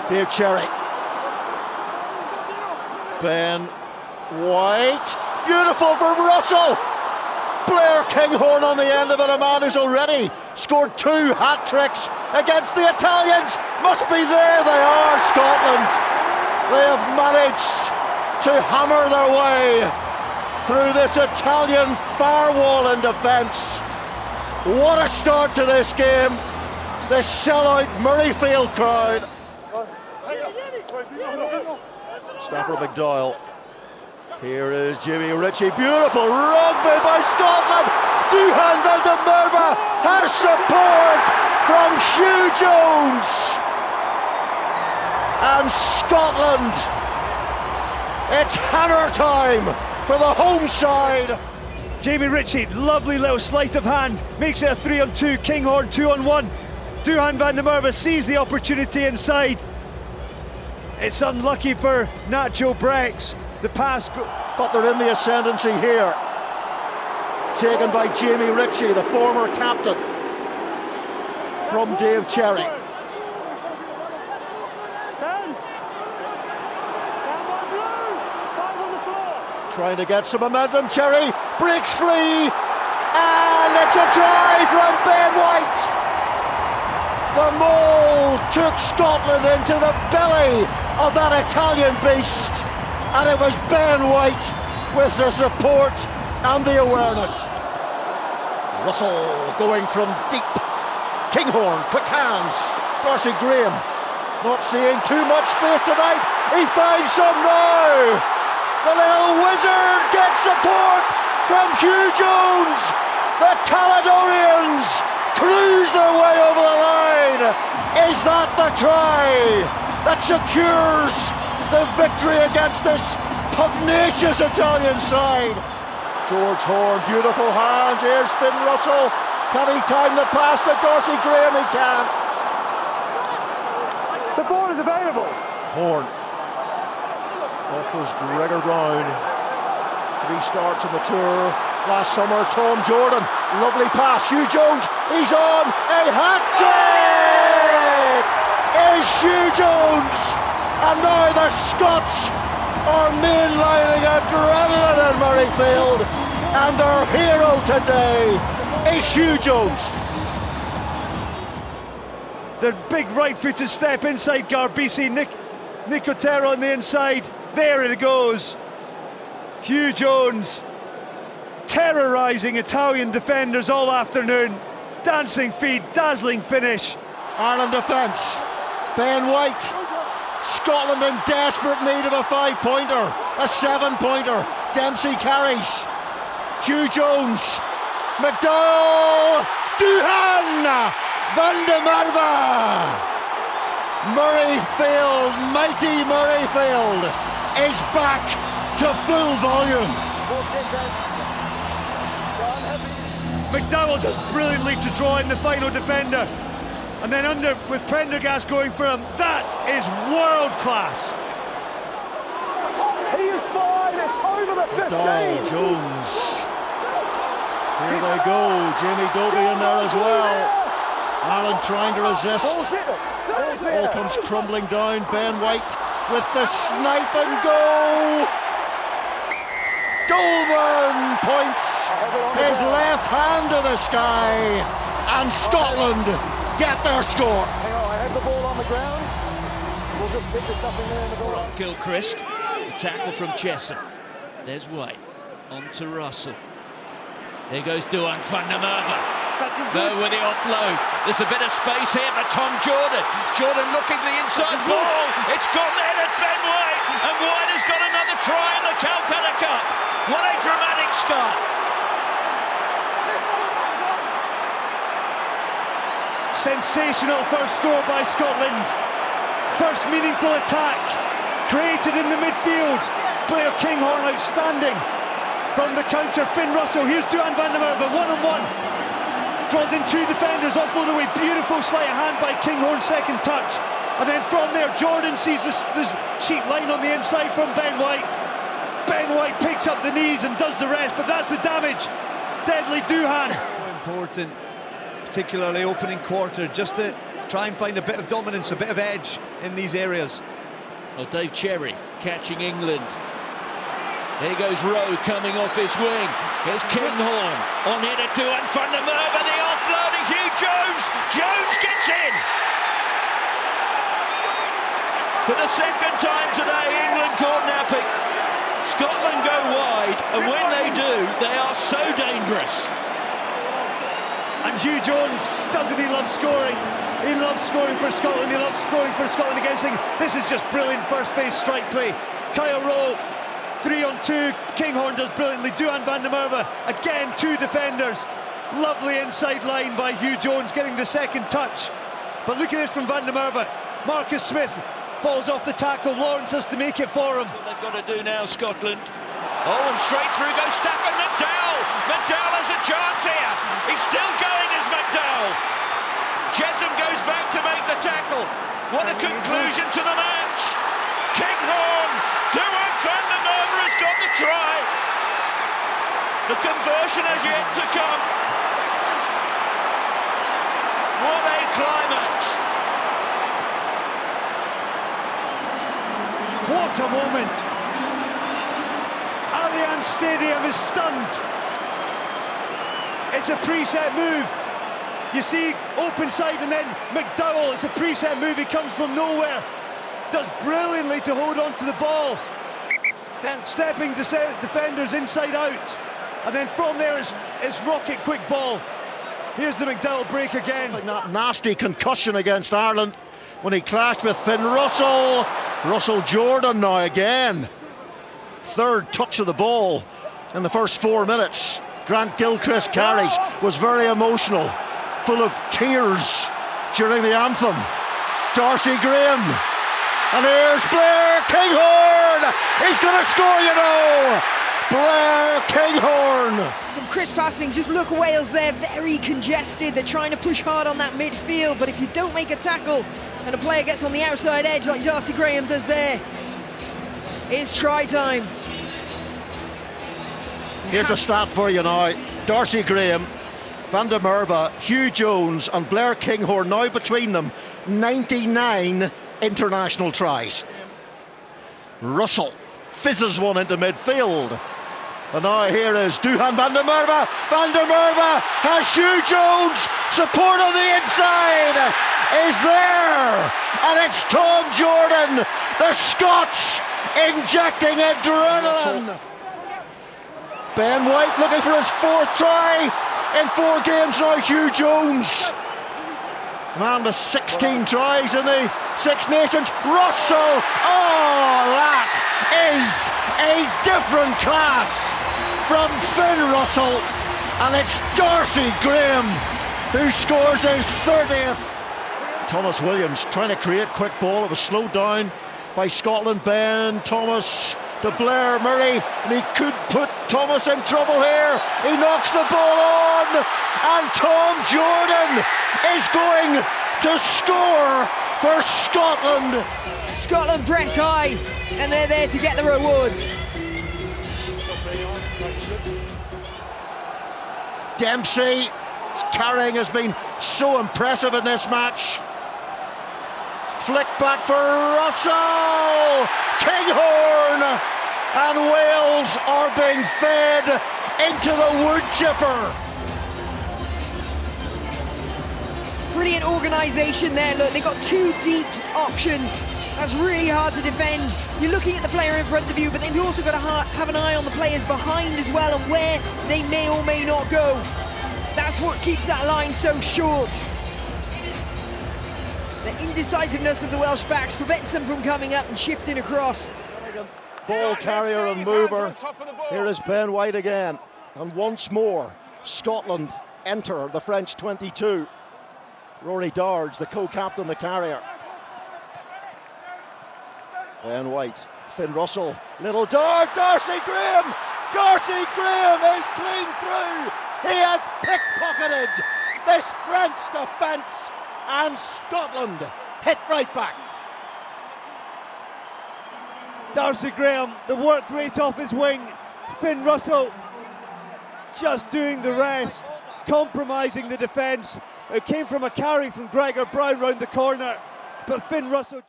Dave Cherry. Ben White. Beautiful from Russell. Blair Kinghorn on the end of it, a man who's already scored 2 hat-tricks against the Italians. Must be there they are, Scotland. They have managed to hammer their way through this Italian firewall in defence. What a start to this game. The sellout Murrayfield crowd. Stafford McDowell. Here is Jimmy Ritchie. Beautiful rugby by Scotland. Duhan van der Merwe has support from Hugh Jones. And Scotland, it's hammer time for the home side. Jamie Ritchie, lovely little sleight of hand, makes it a 3-on-2, Kinghorn 2-on-1. Duhan van der Merwe sees the opportunity inside. It's unlucky for Nacho Brex. The pass, but they're in the ascendancy here. Taken by Jamie Ritchie, the former captain, from Dave Cherry. Trying to get some momentum, Cherry breaks free, and it's a try from Ben White. The mole took Scotland into the belly of that Italian beast, and it was Ben White with the support and the awareness. Russell going from deep. Kinghorn, quick hands. Darcy Graham not seeing too much space tonight. He finds some now. The little wizard gets support from Hugh Jones. The Caledonians cruise their way over the line. Is that the try that secures the victory against this pugnacious Italian side? George Horn, beautiful hands. Here's Finn Russell. Can he time the pass to Darcy Graham? He can. the ball is available. Horn offers Gregor Brown. 3 starts in the tour last summer. Tom Jordan, lovely pass. Hugh Jones, he's on a hat-trick! Is Hugh Jones, and now the Scots are mainlining adrenaline in Murrayfield, and their hero today is Hugh Jones. The big right-footed step inside Garbisi. Nick Otero on the inside. There it goes. Hugh Jones terrorising Italian defenders all afternoon. Dancing feed, dazzling finish. Ireland defence. Ben White. Scotland in desperate need of a 5-pointer, a 7-pointer. Dempsey carries. Hugh Jones. McDowell. Duhan van der Merwe. Murrayfield, mighty Murrayfield, is back to full volume. McDowell does brilliantly to draw in the final defender, and then under with Prendergast going for him. That is world class. He is fine. It's over the 15. McDowell, Jones. Here they go. Jamie Dobie in there as well. Ireland trying to resist. All comes crumbling down. Ben White with the snipe and go. Dolman points his left hand to the sky, and Scotland get their score. Hang on, I have the ball on the ground. We'll just hit this up in there in the ball. Gilchrist, the tackle from Chesham. There's White, on to Russell. There goes Duhan van der Merwe. Though with the offload, there's a bit of space here for Tom Jordan. Jordan looking for the inside ball. It's gone there at Ben White, and White has got another try in the Calcutta Cup. What a dramatic start. Sensational first score by Scotland. First meaningful attack created in the midfield. Blair Kinghorn outstanding. From the counter, Finn Russell. Here's Duhan van der Merwe, one-on-one. Draws in 2 defenders, offload away. Beautiful sleight of hand by Kinghorn, second touch. And then from there, Jordan sees this cheat line on the inside from Ben White. Ben White picks up the knees and does the rest, but that's the damage. Deadly Duhan. Important, particularly opening quarter, just to try and find a bit of dominance, a bit of edge in these areas. Well, Dave Cherry catching England. Here goes Rowe coming off his wing. Here's Kinghorn on here to Duan van der Merwe. The offload to Hugh Jones. Jones gets in. For the second time today, England caught napping. Scotland go wide, and when they do, they are so dangerous. And Hugh Jones, doesn't he love scoring? He loves scoring for Scotland. He loves scoring for Scotland against England. This is just brilliant first base strike play. Kyle Rowe, 3-on-2. Kinghorn does brilliantly. Duan van der Merwe, again, two defenders. Lovely inside line by Hugh Jones, getting the second touch. But look at this from van der Merwe. Marcus Smith falls off the tackle. Lawrence has to make it for him. What they've got to do now, Scotland. Oh, and straight through goes Stafford McDowell. McDowell has a chance here. He's still going as McDowell. Chesham goes back to make the tackle. What a conclusion to the match. Kinghorn, Duan van der Merwe has got the try. The conversion has yet to come. What a climax. What a moment. Allianz Stadium is stunned. It's a preset move. You see open side and then McDowell, it's a preset move. He comes from nowhere. Does brilliantly to hold on to the ball. Stepping defenders inside out. And then from there is rocket quick ball. Here's the McDowell break again. Like that nasty concussion against Ireland when he clashed with Finn Russell. Russell Jordan now again. Third touch of the ball in the first 4 minutes. Grant Gilchrist carries, was very emotional, full of tears during the anthem. Darcy Graham, and here's Blair Kinghorn. He's going to score, you know. Blair Kinghorn. Some crisp passing, just look Wales there, very congested. They're trying to push hard on that midfield, but if you don't make a tackle and a player gets on the outside edge like Darcy Graham does there, it's try time. Here's a stat for you now. Darcy Graham, van der Merwe, Hugh Jones and Blair Kinghorn, now between them 99 international tries. Russell fizzes one into midfield. And now here is Duhan van der Merwe. Van der Merwe has Hugh Jones. Support on the inside is there. And it's Tom Jordan. The Scots injecting adrenaline. Ben White looking for his fourth try in 4 games now. Hugh Jones, man with 16 tries in the Six Nations. Russell, oh, that is a different class from Finn Russell, and it's Darcy Graham who scores his 30th. Thomas Williams trying to create quick ball. It was slowed down by Scotland. Ben Thomas to Blair Murray, and he could put Thomas in trouble here. He knocks the ball on, and Tom Jordan is going to score for Scotland. Scotland press high, and they're there to get the rewards. Dempsey, carrying has been so impressive in this match. Flick back for Russell, Kinghorn, and Wales are being fed into the wood chipper. Brilliant organisation there. Look, they've got 2 deep options. That's really hard to defend. You're looking at the player in front of you, but then you've also got to have an eye on the players behind as well and where they may or may not go. That's what keeps that line so short. The indecisiveness of the Welsh backs prevents them from coming up and shifting across. Ball carrier and mover. Here is Ben White again. And once more, Scotland enter the French 22. Rory Darge, the co-captain, the carrier. Ben White, Finn Russell, little dart, Darcy Graham! Darcy Graham is clean through! He has pickpocketed this French defence, and Scotland hit right back. Darcy Graham, the work rate off his wing. Finn Russell just doing the rest, compromising the defence. It came from a carry from Gregor Brown round the corner, but Finn Russell...